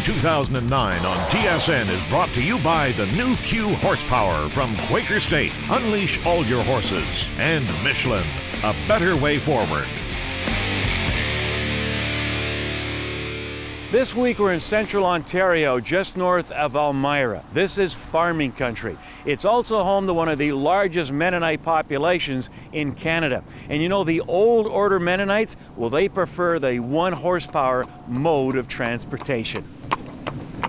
2009 on TSN is brought to you by the new Q Horsepower from Quaker State. Unleash all your horses. And Michelin, a better way forward. This week we're in central Ontario, just north of Elmira. This is farming country. It's also home to one of the largest Mennonite populations in Canada. And you know, the old order Mennonites, well, they prefer the 1 horsepower mode of transportation.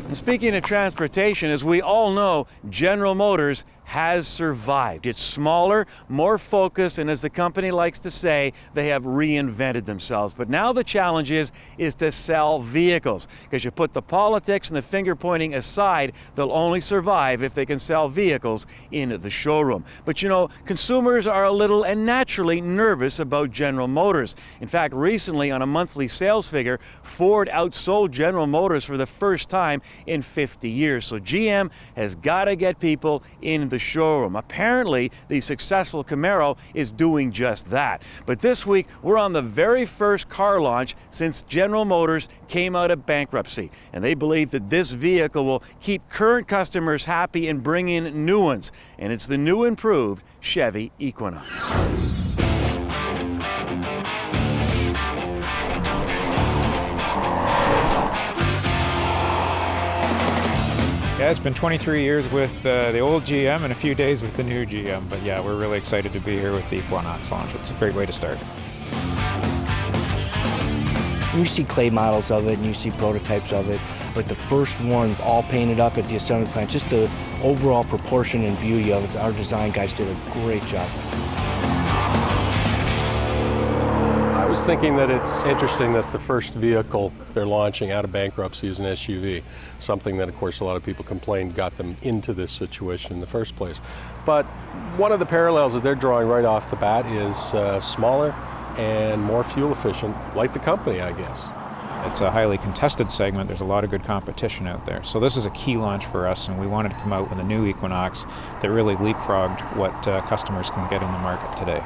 And speaking of transportation, as we all know, General Motors has survived. It's smaller, more focused, and as the company likes to say, they have reinvented themselves. But now the challenge is to sell vehicles, because you put the politics and the finger pointing aside, they'll only survive if they can sell vehicles in the showroom. But you know, consumers are a little and naturally nervous about General Motors. In fact, recently on a monthly sales figure, Ford outsold General Motors for the first time in 50 years. So GM has got to get people in the showroom. Apparently, the successful Camaro is doing just that. But this week, we're on the very first car launch since General Motors came out of bankruptcy. And they believe that this vehicle will keep current customers happy and bring in new ones. And it's the new improved Chevy Equinox. Yeah, it's been 23 years with the old GM and a few days with the new GM, but yeah, we're really excited to be here with the Equinox launch. It's a great way to start. You see clay models of it and you see prototypes of it, but the first one all painted up at the assembly plant, just the overall proportion and beauty of it, our design guys did a great job. I was thinking that it's interesting that the first vehicle they're launching out of bankruptcy is an SUV, something that, of course, a lot of people complained got them into this situation in the first place. But one of the parallels that they're drawing right off the bat is smaller and more fuel efficient, like the company, I guess. It's a highly contested segment. There's a lot of good competition out there. So this is a key launch for us, and we wanted to come out with a new Equinox that really leapfrogged what customers can get in the market today.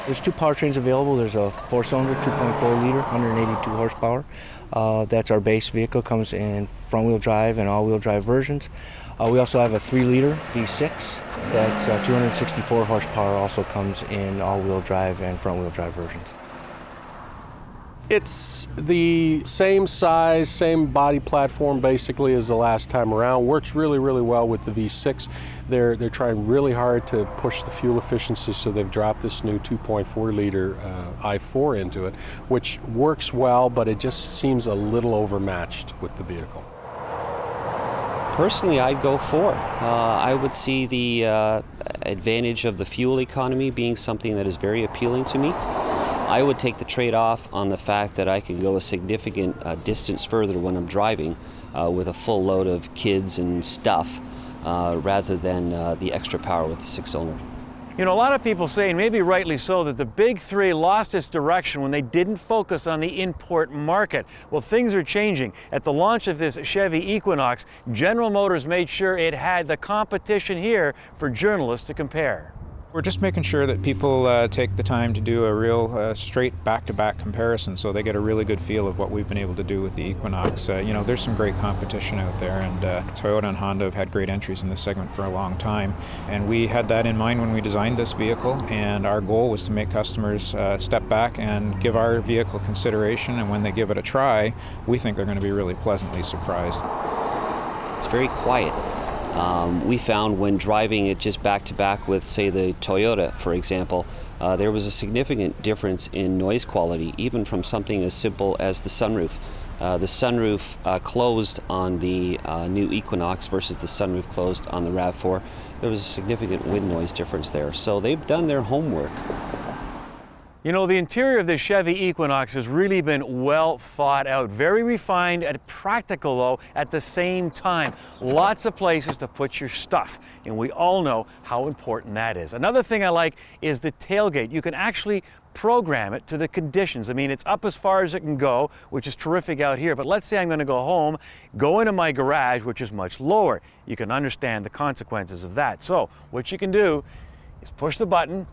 There's 2 powertrains available. There's a 4-cylinder, 2.4 liter, 182 horsepower. That's our base vehicle, comes in front-wheel drive and all-wheel drive versions. We also have a 3-liter V6 that's 264 horsepower, also comes in all-wheel drive and front-wheel drive versions. It's the same size, same body platform basically as the last time around. Works really, really well with the V6. They're trying really hard to push the fuel efficiency, so they've dropped this new 2.4 liter i4 into it, which works well, but it just seems a little overmatched with the vehicle. Personally, I'd go 4. I would see the advantage of the fuel economy being something that is very appealing to me. I would take the trade-off on the fact that I can go a significant distance further when I'm driving with a full load of kids and stuff rather than the extra power with the 6-cylinder. You know, a lot of people say, and maybe rightly so, that the big three lost its direction when they didn't focus on the import market. Well, things are changing. At the launch of this Chevy Equinox, General Motors made sure it had the competition here for journalists to compare. We're just making sure that people take the time to do a real straight back-to-back comparison, so they get a really good feel of what we've been able to do with the Equinox. You know, there's some great competition out there, and Toyota and Honda have had great entries in this segment for a long time. And we had that in mind when we designed this vehicle, and our goal was to make customers step back and give our vehicle consideration, and when they give it a try, we think they're going to be really pleasantly surprised. It's very quiet. We found when driving it just back-to-back with, say, the Toyota, for example, there was a significant difference in noise quality, even from something as simple as the sunroof. The sunroof closed on the new Equinox versus the sunroof closed on the RAV4. There was a significant wind noise difference there. So they've done their homework. You know, the interior of this Chevy Equinox has really been well thought out. Very refined and practical, though, at the same time. Lots of places to put your stuff, and we all know how important that is. Another thing I like is the tailgate. You can actually program it to the conditions. I mean, it's up as far as it can go, which is terrific out here, but let's say I'm going to go home, go into my garage, which is much lower. You can understand the consequences of that. So what you can do is push the button,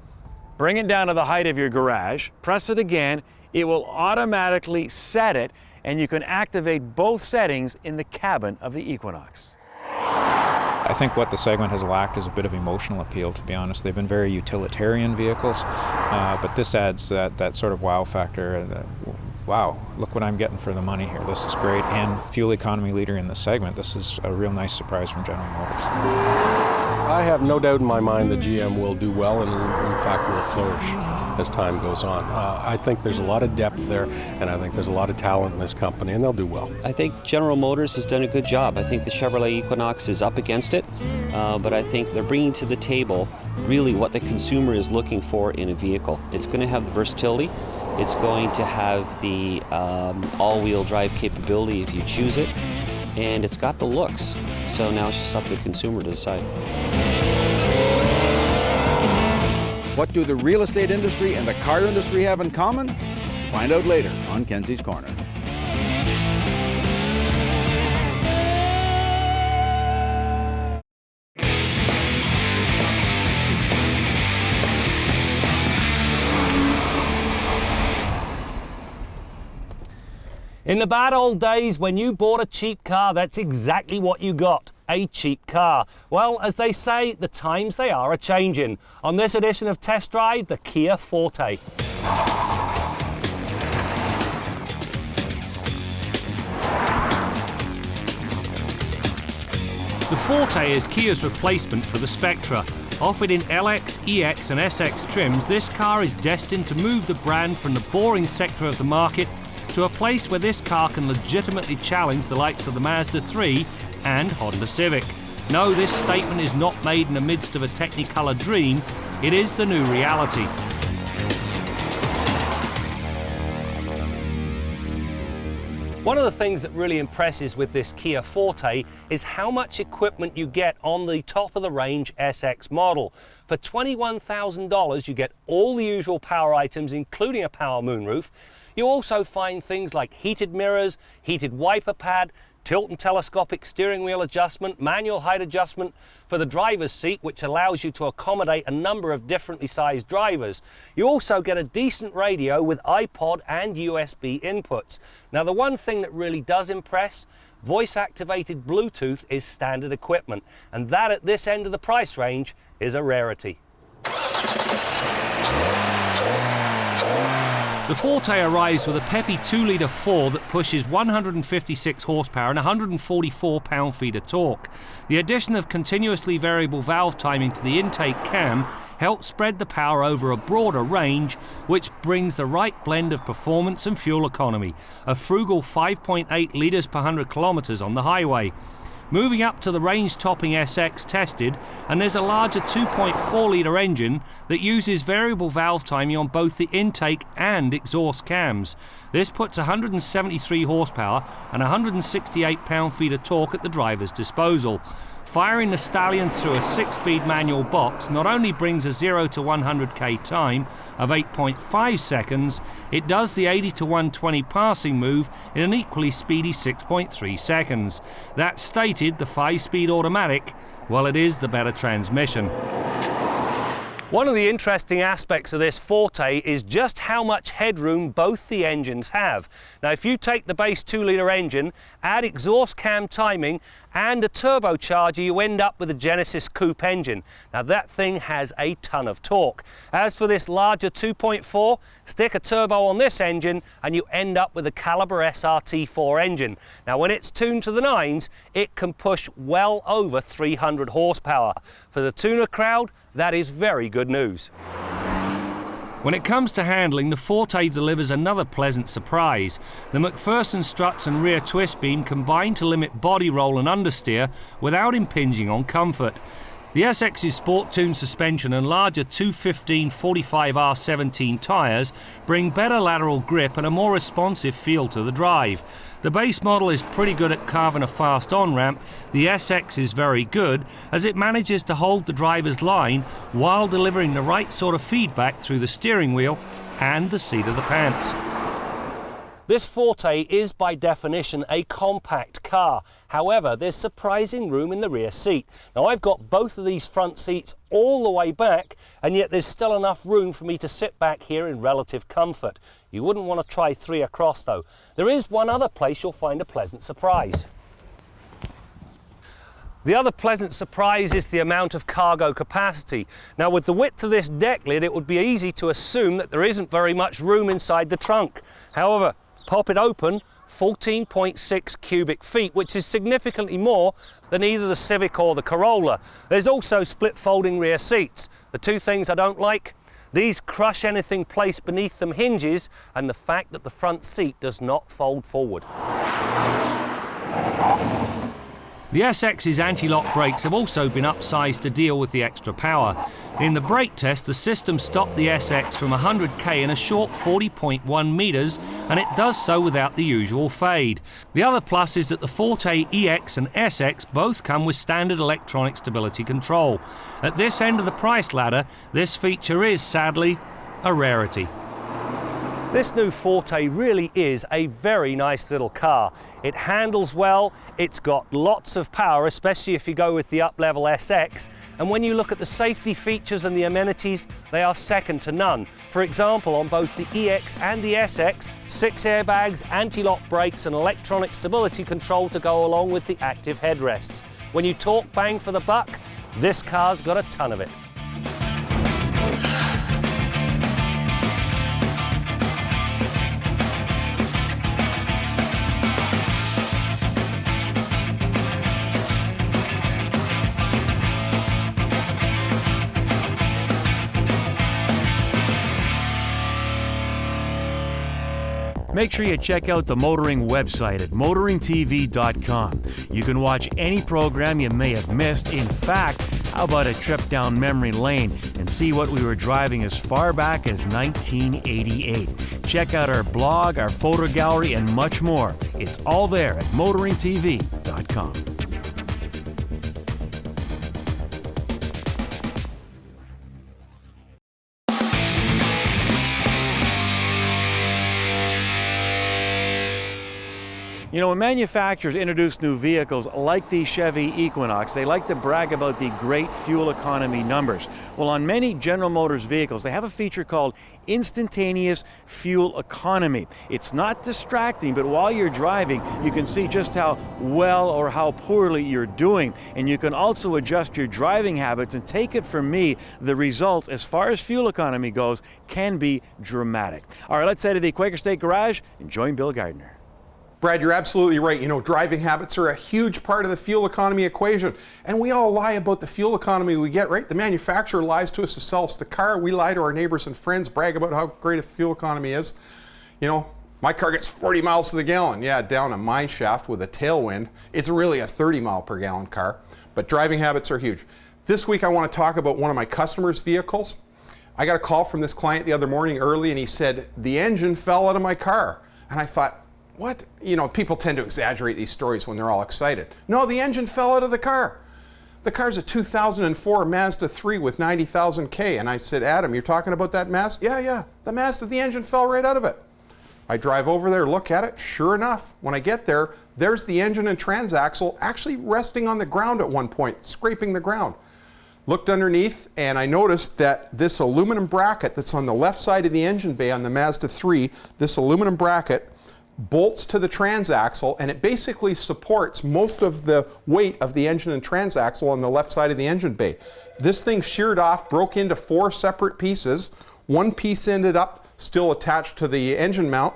bring it down to the height of your garage, press it again, It will automatically set it, and you can activate both settings in the cabin of the Equinox. I think what the segment has lacked is a bit of emotional appeal, to be honest. They've been very utilitarian vehicles, but this adds that sort of wow factor. Wow, look what I'm getting for the money here. This is great. And fuel economy leader in the segment. This is a real nice surprise from General Motors. I have no doubt in my mind that GM will do well and in fact will flourish as time goes on. I think there's a lot of depth there, and I think there's a lot of talent in this company, and they'll do well. I think General Motors has done a good job. I think the Chevrolet Equinox is up against it, but I think they're bringing to the table really what the consumer is looking for in a vehicle. It's going to have the versatility. It's going to have the all-wheel drive capability if you choose it, and it's got the looks. So now it's just up to the consumer to decide. What do the real estate industry and the car industry have in common? Find out later on Kenzie's Corner. In the bad old days when you bought a cheap car, that's exactly what you got. A cheap car. Well, as they say, the times they are a-changing. On this edition of Test Drive, the Kia Forte. The Forte is Kia's replacement for the Spectra. Offered in LX, EX and SX trims, this car is destined to move the brand from the boring sector of the market to a place where this car can legitimately challenge the likes of the Mazda 3 and Honda Civic. No, this statement is not made in the midst of a Technicolor dream. It is the new reality. One of the things that really impresses with this Kia Forte is how much equipment you get on the top-of-the-range SX model. For $21,000, you get all the usual power items, including a power moonroof. You also find things like heated mirrors, heated wiper pad, tilt and telescopic steering wheel adjustment, manual height adjustment for the driver's seat, which allows you to accommodate a number of differently sized drivers. You also get a decent radio with iPod and USB inputs. Now, the one thing that really does impress, voice-activated Bluetooth is standard equipment, and that at this end of the price range is a rarity. The Forte arrives with a peppy 2-litre 4 that pushes 156 horsepower and 144 pound-feet of torque. The addition of continuously variable valve timing to the intake cam helps spread the power over a broader range, which brings the right blend of performance and fuel economy, a frugal 5.8 litres per 100 kilometres on the highway. Moving up to the range-topping SX tested, and there's a larger 2.4-litre engine that uses variable valve timing on both the intake and exhaust cams. This puts 173 horsepower and 168 pound-feet of torque at the driver's disposal. Firing the Stallion through a 6-speed manual box not only brings a 0 to 100k time of 8.5 seconds, it does the 80 to 120 passing move in an equally speedy 6.3 seconds. That stated, the 5-speed automatic, well, it is the better transmission. One of the interesting aspects of this Forte is just how much headroom both the engines have. Now, if you take the base 2-litre engine, add exhaust cam timing and a turbocharger, you end up with a Genesis Coupe engine. Now, that thing has a ton of torque. As for this larger 2.4, stick a turbo on this engine and you end up with a Caliber SRT4 engine. Now, when it's tuned to the 9s, it can push well over 300 horsepower. For the tuner crowd, that is very good news. When it comes to handling, the Forte delivers another pleasant surprise. The McPherson struts and rear twist beam combine to limit body roll and understeer without impinging on comfort. The SX's sport-tuned suspension and larger 215 45R17 tyres bring better lateral grip and a more responsive feel to the drive. The base model is pretty good at carving a fast on-ramp. The SX is very good as it manages to hold the driver's line while delivering the right sort of feedback through the steering wheel and the seat of the pants. This Forte is by definition a compact car. However, there's surprising room in the rear seat. Now I've got both of these front seats all the way back, and yet there's still enough room for me to sit back here in relative comfort. You wouldn't want to try 3 across though. There is one other place you'll find a pleasant surprise. The other pleasant surprise is the amount of cargo capacity. Now with the width of this deck lid, it would be easy to assume that there isn't very much room inside the trunk. However, pop it open, 14.6 cubic feet, which is significantly more than either the Civic or the Corolla. There's also split folding rear seats. The two things I don't like: these crush anything placed beneath them hinges, and the fact that the front seat does not fold forward. The SX's anti-lock brakes have also been upsized to deal with the extra power. In the brake test, the system stopped the SX from 100k in a short 40.1 metres, and it does so without the usual fade. The other plus is that the Forte EX and SX both come with standard electronic stability control. At this end of the price ladder, this feature is, sadly, a rarity. This new Forte really is a very nice little car. It handles well, it's got lots of power, especially if you go with the up-level SX, and when you look at the safety features and the amenities, they are second to none. For example, on both the EX and the SX, 6 airbags, anti-lock brakes and electronic stability control to go along with the active headrests. When you talk bang for the buck, this car's got a ton of it. Make sure you check out the Motoring website at motoringtv.com. You can watch any program you may have missed. In fact, how about a trip down memory lane and see what we were driving as far back as 1988. Check out our blog, our photo gallery, and much more. It's all there at motoringtv.com. You know, when manufacturers introduce new vehicles like the Chevy Equinox, they like to brag about the great fuel economy numbers. Well, on many General Motors vehicles, they have a feature called instantaneous fuel economy. It's not distracting, but while you're driving, you can see just how well or how poorly you're doing. And you can also adjust your driving habits, and take it from me, the results as far as fuel economy goes can be dramatic. All right, let's head to the Quaker State Garage and join Bill Gardiner. Brad, you're absolutely right. You know, driving habits are a huge part of the fuel economy equation. And we all lie about the fuel economy we get, right? The manufacturer lies to us to sell us the car. We lie to our neighbors and friends, brag about how great a fuel economy is. You know, my car gets 40 miles to the gallon. Yeah, down a mine shaft with a tailwind. It's really a 30 mile per gallon car. But driving habits are huge. This week I want to talk about one of my customers' vehicles. I got a call from this client the other morning early, and he said, the engine fell out of my car. And I thought, what? You know, people tend to exaggerate these stories when they're all excited. No, the engine fell out of the car. The car's a 2004 Mazda 3 with 90,000 K. And I said, Adam, you're talking about that Mazda? Yeah, the Mazda, the engine fell right out of it. I drive over there, look at it. Sure enough, when I get there, there's the engine and transaxle actually resting on the ground at one point, scraping the ground. Looked underneath, and I noticed that this aluminum bracket that's on the left side of the engine bay on the Mazda 3, this aluminum bracket bolts to the transaxle, and it basically supports most of the weight of the engine and transaxle on the left side of the engine bay. This thing sheared off, broke into 4 separate pieces. One piece ended up still attached to the engine mount.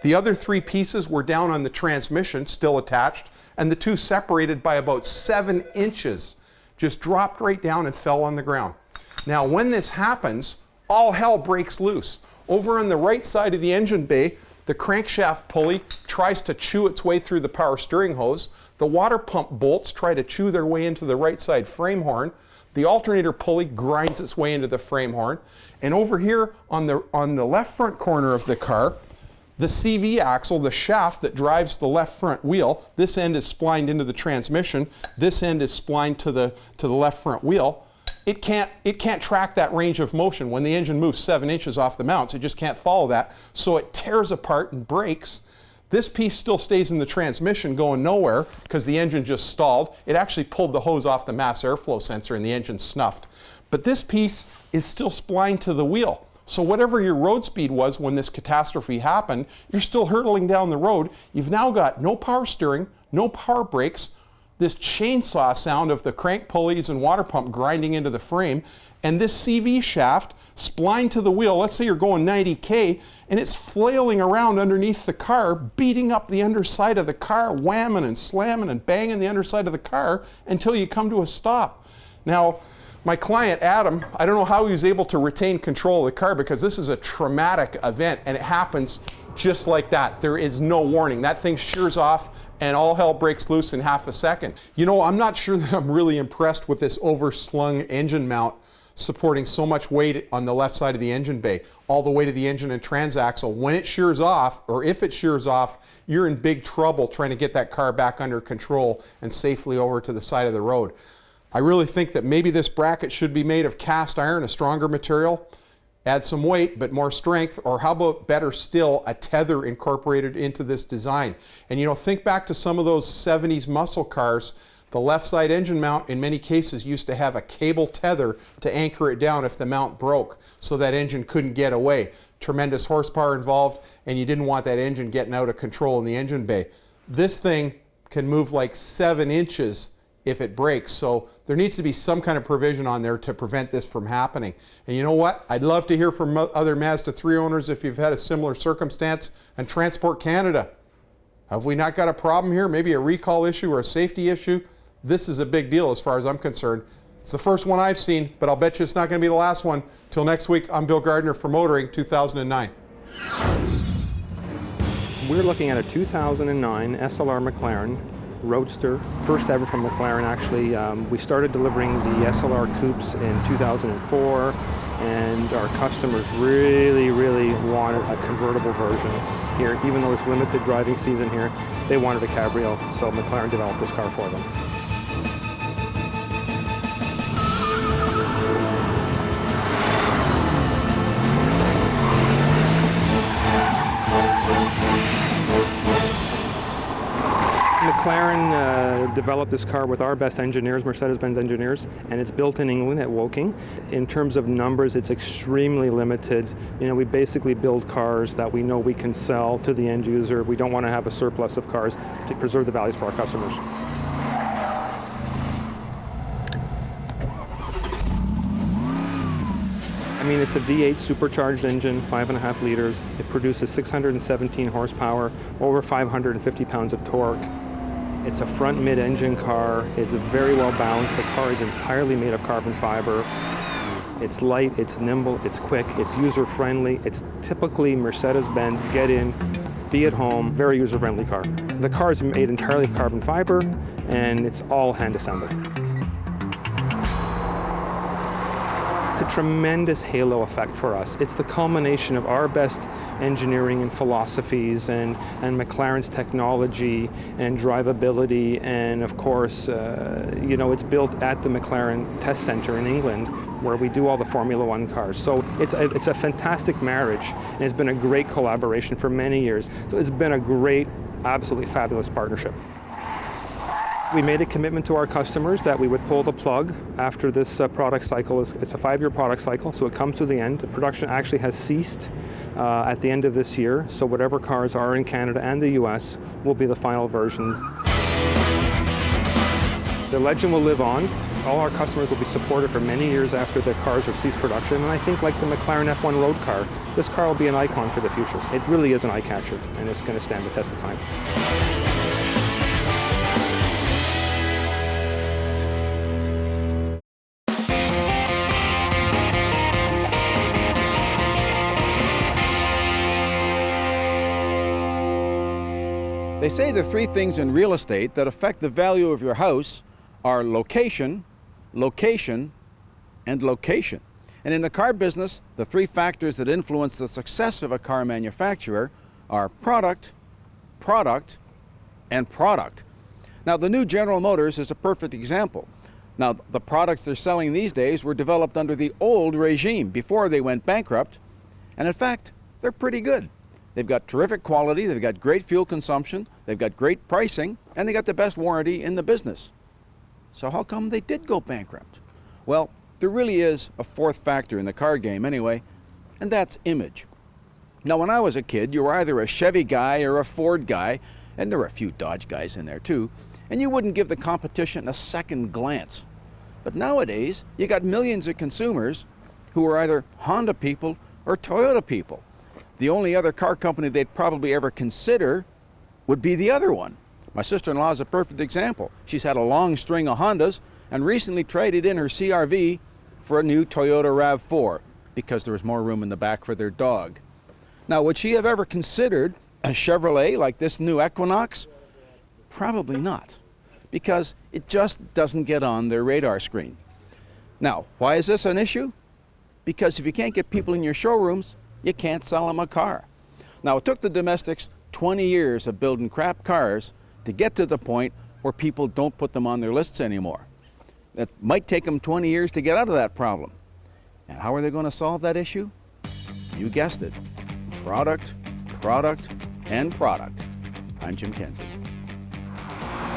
The other 3 pieces were down on the transmission, still attached, and the 2 separated by about 7 inches just dropped right down and fell on the ground. Now, when this happens, all hell breaks loose. Over on the right side of the engine bay, the crankshaft pulley tries to chew its way through the power steering hose. The water pump bolts try to chew their way into the right side frame horn. The alternator pulley grinds its way into the frame horn. And over here on the left front corner of the car, the CV axle, the shaft that drives the left front wheel, this end is splined into the transmission. This end is splined to the left front wheel. It can't track that range of motion. When the engine moves 7 inches off the mounts, it just can't follow that. So it tears apart and breaks, This piece still stays in the transmission going nowhere because the engine just stalled. It actually pulled the hose off the mass airflow sensor and the engine snuffed. But this piece is still splined to the wheel. So whatever your road speed was when this catastrophe happened, you're still hurtling down the road. You've now got no power steering, no power brakes, this chainsaw sound of the crank pulleys and water pump grinding into the frame, and this CV shaft splined to the wheel. Let's say you're going 90K and it's flailing around underneath the car, beating up the underside of the car, whamming and slamming and banging the underside of the car until you come to a stop. Now, my client, Adam, I don't know how he was able to retain control of the car because this is a traumatic event and it happens just like that. There is no warning. That thing shears off and all hell breaks loose in half a second. You know, I'm not sure that I'm really impressed with this overslung engine mount supporting so much weight on the left side of the engine bay, all the way to the engine and transaxle. When it shears off, or if it shears off, you're in big trouble trying to get that car back under control and safely over to the side of the road. I really think that maybe this bracket should be made of cast iron, a stronger material, add some weight but more strength, or how about better still, a tether incorporated into this design. And you know, think back to some of those 70s muscle cars. The left side engine mount in many cases used to have a cable tether to anchor it down if the mount broke so that engine couldn't get away. Tremendous horsepower involved and you didn't want that engine getting out of control in the engine bay. This thing can move like 7 inches if it breaks, so there needs to be some kind of provision on there to prevent this from happening. And you know what? I'd love to hear from other Mazda 3 owners if you've had a similar circumstance. And Transport Canada, have we not got a problem here? Maybe a recall issue or a safety issue? This is a big deal as far as I'm concerned. It's the first one I've seen, but I'll bet you it's not going to be the last one. Till next week, I'm Bill Gardiner for Motoring 2009. We're looking at a 2009 SLR McLaren Roadster, first ever from McLaren actually. We started delivering the SLR coupes in 2004, and our customers really wanted a convertible version here. Even though it's limited driving season here, they wanted a cabriole, so McLaren developed this car for them. McLaren developed this car with our best engineers, Mercedes-Benz engineers, and it's built in England at Woking. In terms of numbers, it's extremely limited. You know, we basically build cars that we know we can sell to the end user. We don't want to have a surplus of cars to preserve the values for our customers. I mean, it's a V8 supercharged engine, 5.5 liters. It produces 617 horsepower, over 550 pounds of torque. It's a front mid-engine car. It's very well balanced. The car is entirely made of carbon fiber. It's light, it's nimble, it's quick, it's user-friendly. It's typically Mercedes-Benz, get in, be at home, very user-friendly car. The car is made entirely of carbon fiber, and it's all hand-assembled. It's a tremendous halo effect for us. It's the culmination of our best engineering and philosophies and McLaren's technology and drivability, and of course, you know, it's built at the McLaren test center in England where we do all the Formula One cars. So it's a fantastic marriage, and it's been a great collaboration for many years. So it's been a great, absolutely fabulous partnership. We made a commitment to our customers that we would pull the plug after this product cycle. It's a 5-year product cycle, so it comes to the end. The production actually has ceased at the end of this year, so whatever cars are in Canada and the US will be the final versions. The legend will live on. All our customers will be supported for many years after the cars have ceased production, and I think like the McLaren F1 road car, this car will be an icon for the future. It really is an eye-catcher, and it's going to stand the test of time. They say the 3 things in real estate that affect the value of your house are location, location, and location. And in the car business, the 3 factors that influence the success of a car manufacturer are product, product, and product. Now, the new General Motors is a perfect example. Now, the products they're selling these days were developed under the old regime before they went bankrupt, and in fact, they're pretty good. They've got terrific quality, they've got great fuel consumption, they've got great pricing, and they got the best warranty in the business. So how come they did go bankrupt? Well, there really is a fourth factor in the car game anyway, and that's image. Now, when I was a kid, you were either a Chevy guy or a Ford guy, and there were a few Dodge guys in there too, and you wouldn't give the competition a second glance. But nowadays, you got millions of consumers who are either Honda people or Toyota people. The only other car company they'd probably ever consider would be the other one. My sister-in-law is a perfect example. She's had a long string of Hondas and recently traded in her CR-V for a new Toyota RAV4 because there was more room in the back for their dog. Now, would she have ever considered a Chevrolet like this new Equinox? Probably not, because it just doesn't get on their radar screen. Now, why is this an issue? Because if you can't get people in your showrooms, you can't sell them a car. Now, it took the domestics 20 years of building crap cars to get to the point where people don't put them on their lists anymore. It might take them 20 years to get out of that problem. And how are they going to solve that issue? You guessed it. Product, product, and product. I'm Jim Kenzie.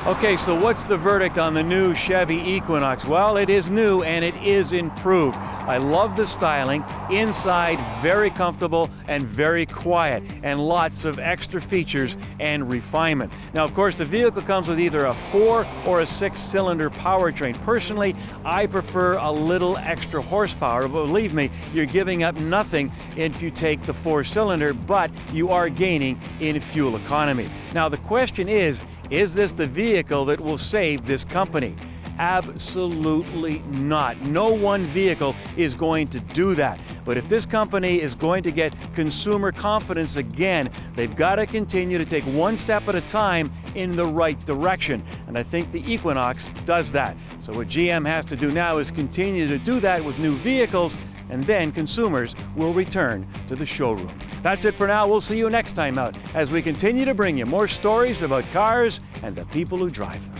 Okay, so what's the verdict on the new Chevy Equinox? Well, it is new and it is improved. I love the styling. Inside, very comfortable and very quiet, and lots of extra features and refinement. Now, of course, the vehicle comes with either a 4 or a 6-cylinder powertrain. Personally, I prefer a little extra horsepower, but believe me, you're giving up nothing if you take the 4-cylinder, but you are gaining in fuel economy. Now, the question is this the vehicle that will save this company? Absolutely not. No one vehicle is going to do that. But if this company is going to get consumer confidence again, they've got to continue to take one step at a time in the right direction. And I think the Equinox does that. So what GM has to do now is continue to do that with new vehicles, and then consumers will return to the showroom. That's it for now. We'll see you next time out as we continue to bring you more stories about cars and the people who drive them.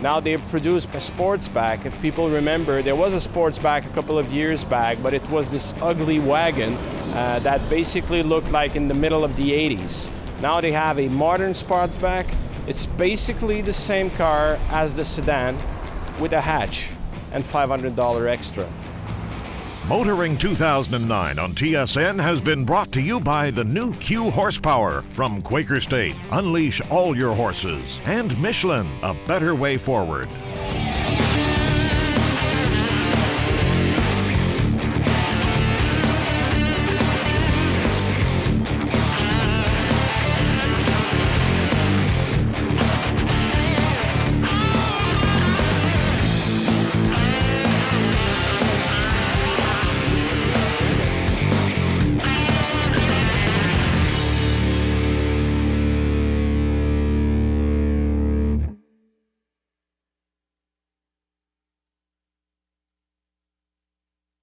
Now they've produced a sportsback. If people remember, there was a sportsback a couple of years back, but it was this ugly wagon that basically looked like in the middle of the 80s. Now they have a modern sportsback. It's basically the same car as the sedan with a hatch and $500 extra. Motoring 2009 on TSN has been brought to you by the new Q Horsepower from Quaker State. Unleash all your horses. And Michelin, a better way forward.